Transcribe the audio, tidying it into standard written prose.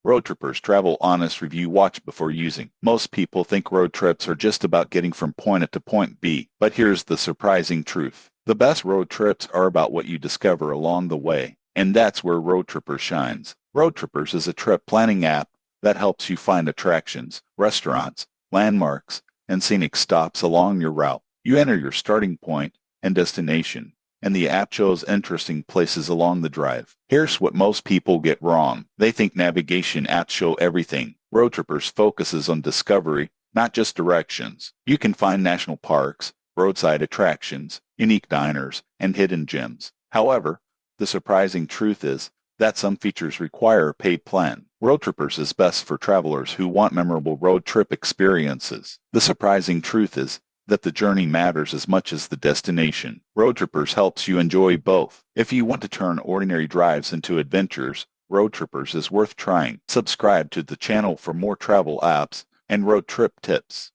Road Trippers Travel Honest Review. Watch before using. Most people think road trips are just about getting from point A to point B, but here's the surprising truth. The best road trips are about what you discover along the way, and that's where Road Trippers shines. Road Trippers is a trip planning app that helps you find attractions, restaurants, landmarks, and scenic stops along your route. You enter your starting point and destination, and the app shows interesting places along the drive. Here's what most people get wrong. They think navigation apps show everything. Road Trippers focuses on discovery, not just directions. You can find national parks, roadside attractions, unique diners, and hidden gems. However, the surprising truth is that some features require a paid plan. Road Trippers is best for travelers who want memorable road trip experiences. The surprising truth is that the journey matters as much as the destination. Road Trippers helps you enjoy both. If you want to turn ordinary drives into adventures, Road Trippers is worth trying. Subscribe to the channel for more travel apps and road trip tips.